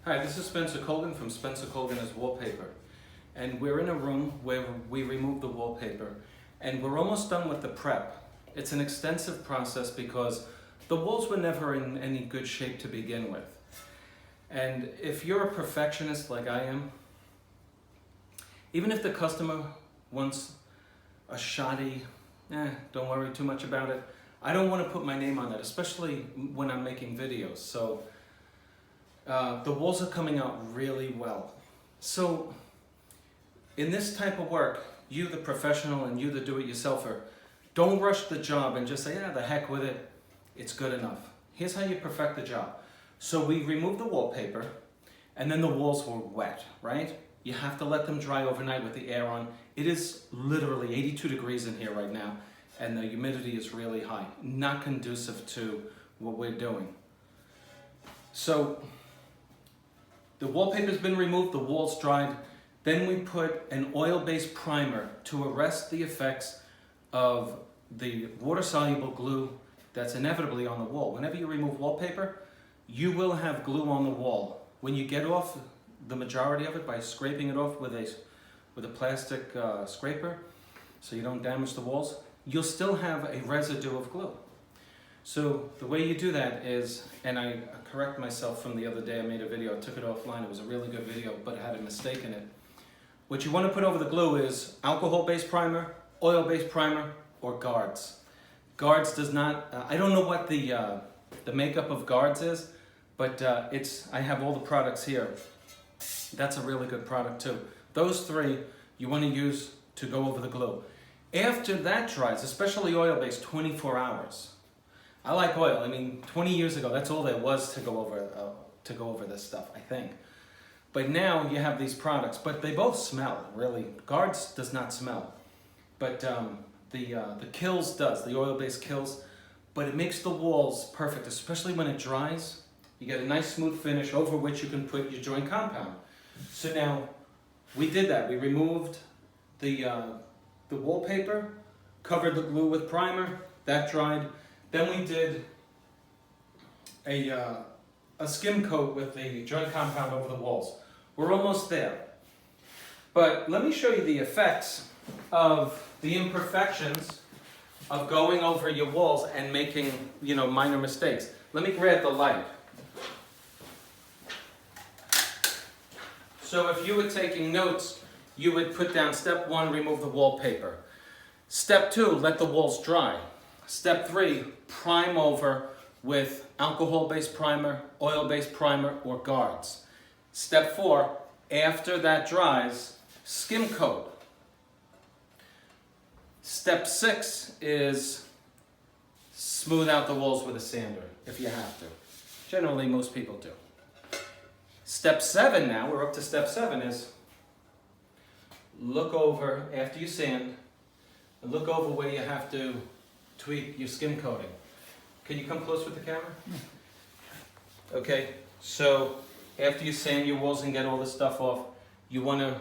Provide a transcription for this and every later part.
Hi, this is Spencer Colgan from Spencer Colgan's Wallpaper. And we're in a room where we remove the wallpaper and we're almost done with the prep. It's an extensive process because the walls were never in any good shape to begin with. And if you're a perfectionist like I am, even if the customer wants a shoddy, don't worry too much about it. I don't want to put my name on that, especially when I'm making videos. So the walls are coming out really well. So in this type of work, you the professional and you the do-it-yourselfer, don't rush the job and just say, the heck with it, it's good enough. Here's how you perfect the job. So we removed the wallpaper and then the walls were wet, right? You have to let them dry overnight with the air on. It is literally 82 degrees in here right now and the humidity is really high, not conducive to what we're doing. So the wallpaper's been removed, the walls dried, then we put an oil-based primer to arrest the effects of the water-soluble glue that's inevitably on the wall. Whenever you remove wallpaper, you will have glue on the wall. When you get off the majority of it by scraping it off with a plastic scraper, so you don't damage the walls, you'll still have a residue of glue. So the way you do that is, and I correct myself from the other day, I made a video, I took it offline, it was a really good video, but it had a mistake in it. What you want to put over the glue is alcohol-based primer, oil-based primer, or guards. Guards does not, I don't know what the makeup of guards is, but I have all the products here. That's a really good product too. Those three you want to use to go over the glue. After that dries, especially oil-based, 24 hours. I like oil. I mean, 20 years ago, that's all there was to go over this stuff, I think. But now you have these products, but they both smell, really. Guards does not smell, but the Kills does, the oil-based Kills, but it makes the walls perfect, especially when it dries. You get a nice smooth finish over which you can put your joint compound. So now, we did that. We removed the wallpaper, covered the glue with primer, that dried. Then we did a skim coat with the joint compound over the walls. We're almost there. But let me show you the effects of the imperfections of going over your walls and making, minor mistakes. Let me grab the light. So if you were taking notes, you would put down step 1, remove the wallpaper. Step 2, let the walls dry. Step 3, prime over with alcohol-based primer, oil-based primer, or guards. Step 4, after that dries, skim coat. Step 6 is smooth out the walls with a sander, if you have to. Generally, most people do. Step 7 now, we're up to step 7, is look over, after you sand, look over where you have to tweak your skim coating. Can you come close with the camera? Okay, so after you sand your walls and get all this stuff off, you want to,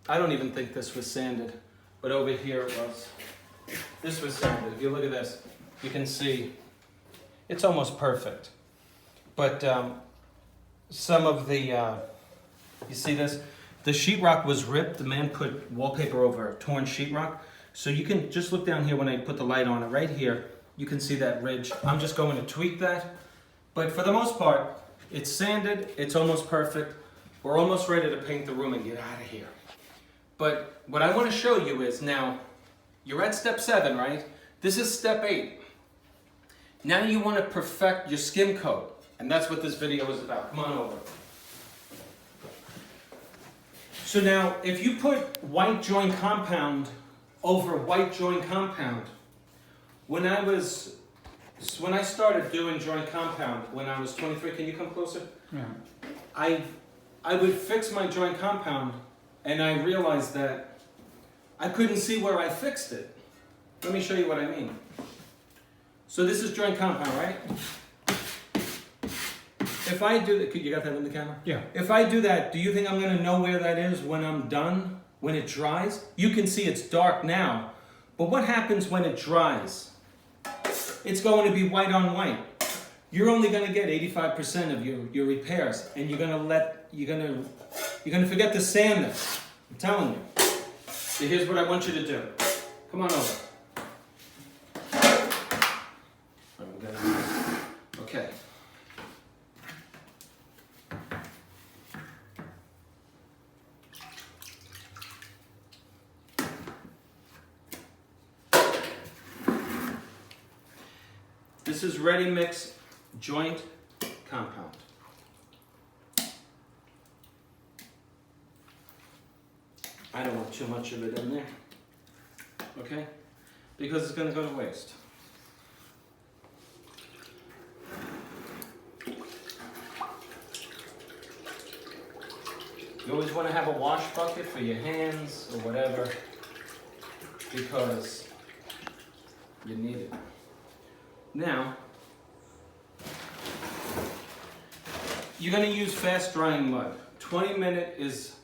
I don't even think this was sanded, but over here it was. This was sanded. If you look at this, you can see it's almost perfect. But some of the, you see this? The sheetrock was ripped. The man put wallpaper over torn sheetrock. So you can just look down here when I put the light on it. Right here, you can see that ridge. I'm just going to tweak that. But for the most part, it's sanded. It's almost perfect. We're almost ready to paint the room and get out of here. But what I want to show you is now, you're at step 7, right? This is step 8. Now you want to perfect your skim coat. And that's what this video is about. Come on over. So now, if you put white joint compound over white joint compound, when I started doing joint compound when I was 23, can you come closer? Yeah. I would fix my joint compound and I realized that I couldn't see where I fixed it. Let me show you what I mean. So this is joint compound, right? If I do that, you got that in the camera? Yeah. If I do that, do you think I'm going to know where that is when I'm done, when it dries? You can see it's dark now, but what happens when it dries? It's going to be white on white. you're only going to get 85% of your repairs, and you're going to forget to sand this. I'm telling you. So here's what I want you to do. Come on over. Okay. This is ready mix joint compound. I don't want too much of it in there, okay? Because it's going to go to waste. You always want to have a wash bucket for your hands or whatever, because you need it. Now, you're going to use fast drying mud. 20-minute is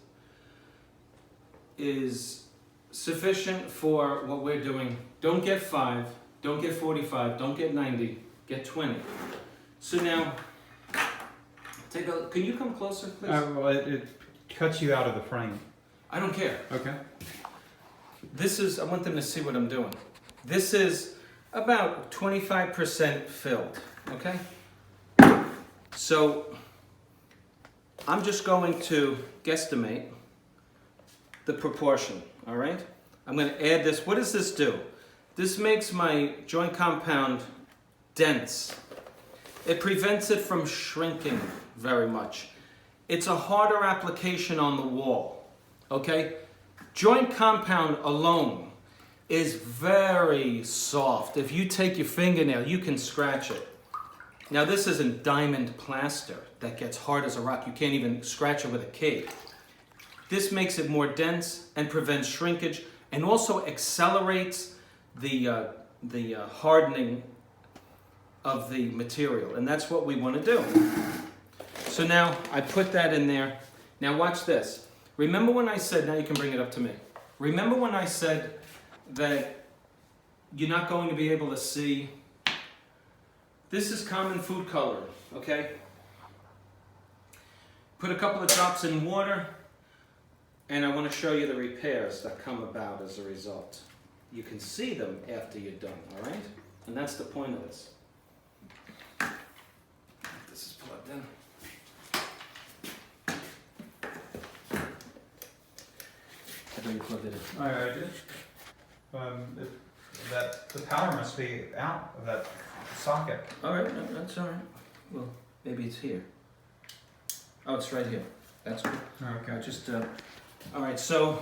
sufficient for what we're doing. Don't get 5, don't get 45, don't get 90, get 20. So now, can you come closer, please? Well, it cuts you out of the frame. I don't care. Okay. I want them to see what I'm doing. This is about 25% filled, okay? So, I'm just going to guesstimate the proportion, all right? I'm going to add this. What does this do? This makes my joint compound dense. It prevents it from shrinking very much. It's a harder application on the wall, okay? Joint compound alone is very soft. If you take your fingernail, you can scratch it. Now this isn't diamond plaster that gets hard as a rock. You can't even scratch it with a key. This makes it more dense and prevents shrinkage, and also accelerates the hardening of the material, and that's what we want to do. So now I put that in there. Now watch this. Remember when I said, now you can bring it up to me. Remember when I said that you're not going to be able to see? This is common food color, okay? Put a couple of drops in water, and I want to show you the repairs that come about as a result. You can see them after you're done, all right? And that's the point of this. This is plugged in. How do you plug it in? I did. The power must be out of that socket. All right, no, that's all right. Well, maybe it's here. Oh, it's right here. That's good. Okay. Just, all right, so.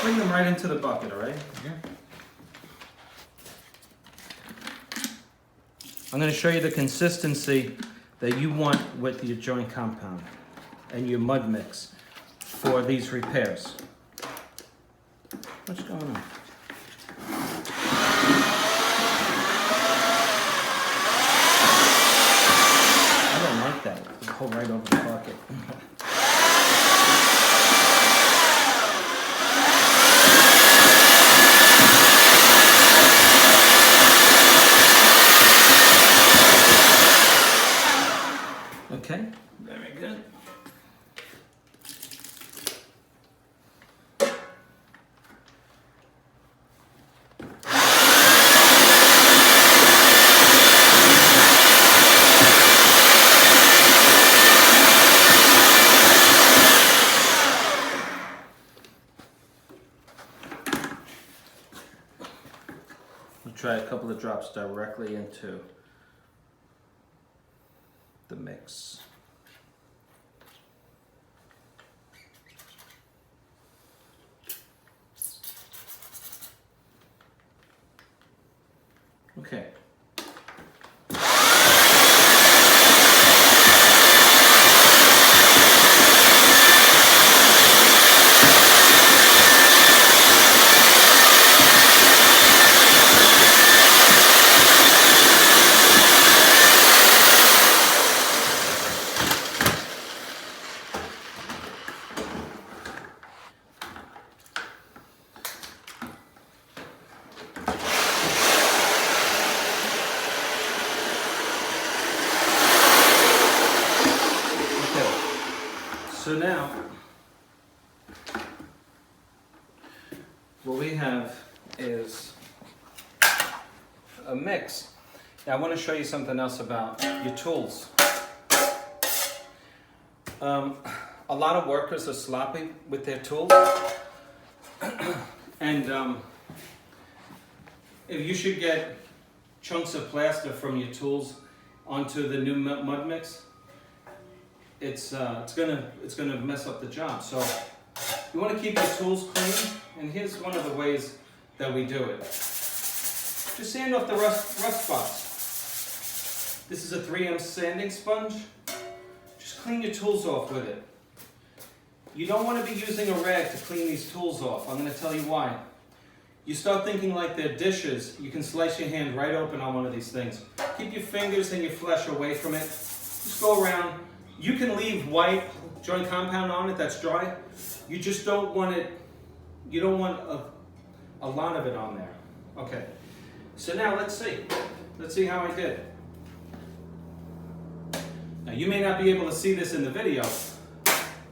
Bring them right into the bucket, all right? Yeah. I'm going to show you the consistency that you want with your joint compound and your mud mix for these repairs. What's going on? I don't like that. It'll go right over the bucket. Okay, very good. We'll try a couple of drops directly into the mix. Okay. So now, what we have is a mix. Now I want to show you something else about your tools. A lot of workers are sloppy with their tools, and if you should get chunks of plaster from your tools onto the new mud mix, it's gonna mess up the job. So you want to keep your tools clean, and here's one of the ways that we do it. Just sand off the rust spots. This is a 3M sanding sponge. Just clean your tools off with it. You don't want to be using a rag to clean these tools off. I'm going to tell you why. You start thinking like they're dishes, you can slice your hand right open on one of these things. Keep your fingers and your flesh away from it. Just go around. You can leave white joint compound on it that's dry. You just don't want it, you don't want a lot of it on there. Okay, so now let's see how I did. Now you may not be able to see this in the video,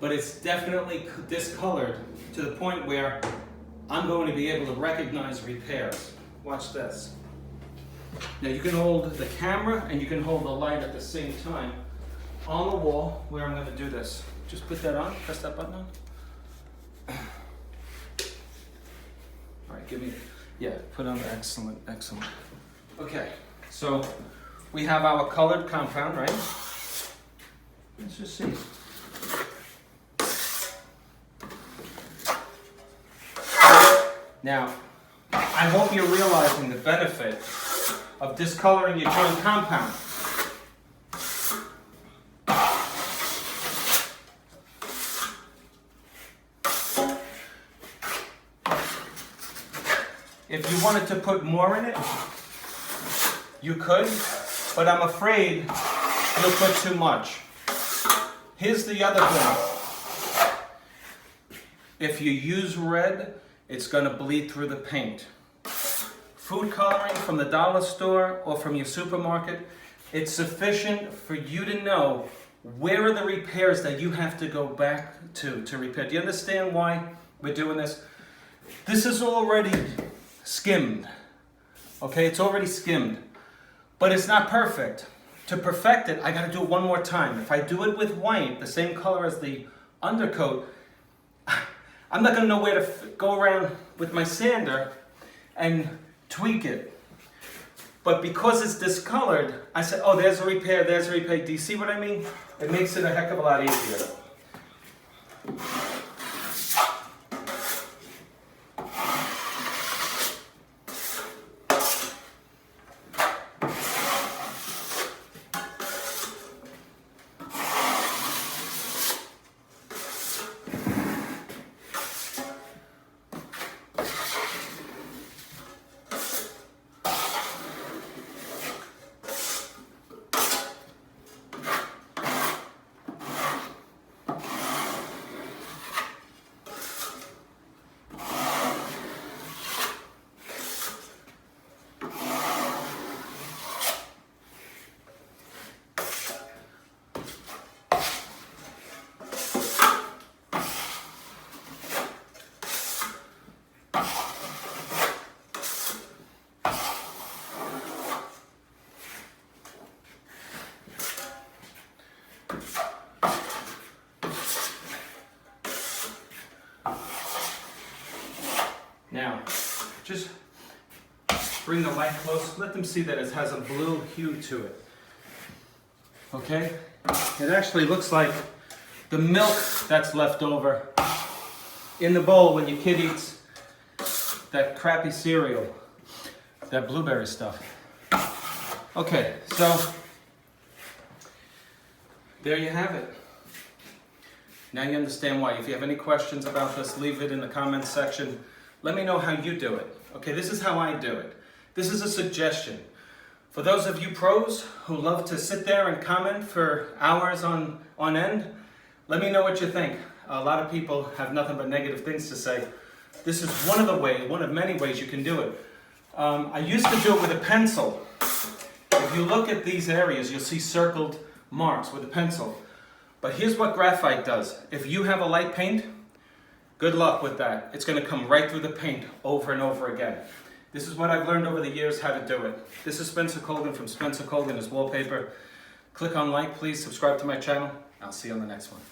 but it's definitely discolored to the point where I'm going to be able to recognize repairs. Watch this. Now you can hold the camera and you can hold the light at the same time on the wall where I'm going to do this. Just put that on, press that button on. All right, give me, yeah, put on, excellent, excellent. Okay, so we have our colored compound, right? Let's just see. Now, I hope you're realizing the benefit of discoloring your joint compound. If you wanted to put more in it, you could, but I'm afraid you'll put too much. Here's the other thing. If you use red, it's going to bleed through the paint. Food coloring from the dollar store or from your supermarket, it's sufficient for you to know where are the repairs that you have to go back to repair. Do you understand why we're doing this? This is already skimmed. Okay, it's already skimmed. But it's not perfect. To perfect it, I got to do it one more time. If I do it with white, the same color as the undercoat, I'm not going to know where to go around with my sander and tweak it. But because it's discolored, I said, oh, there's a repair, there's a repair. Do you see what I mean? It makes it a heck of a lot easier. Now, just bring the light close. Let them see that it has a blue hue to it. Okay? It actually looks like the milk that's left over in the bowl when your kid eats that crappy cereal, that blueberry stuff. Okay, so there you have it. Now you understand why. If you have any questions about this, leave it in the comments section. Let me know how you do it. Okay, this is how I do it. This is a suggestion. For those of you pros who love to sit there and comment for hours on end, let me know what you think. A lot of people have nothing but negative things to say. This is one of many ways you can do it. I used to do it with a pencil. If you look at these areas, you'll see circled marks with a pencil. But here's what graphite does. If you have a light paint, good luck with that. It's going to come right through the paint over and over again. This is what I've learned over the years how to do it. This is Spencer Colgan from Spencer Colgan is Wallpaper. Click on like, please. Subscribe to my channel. I'll see you on the next one.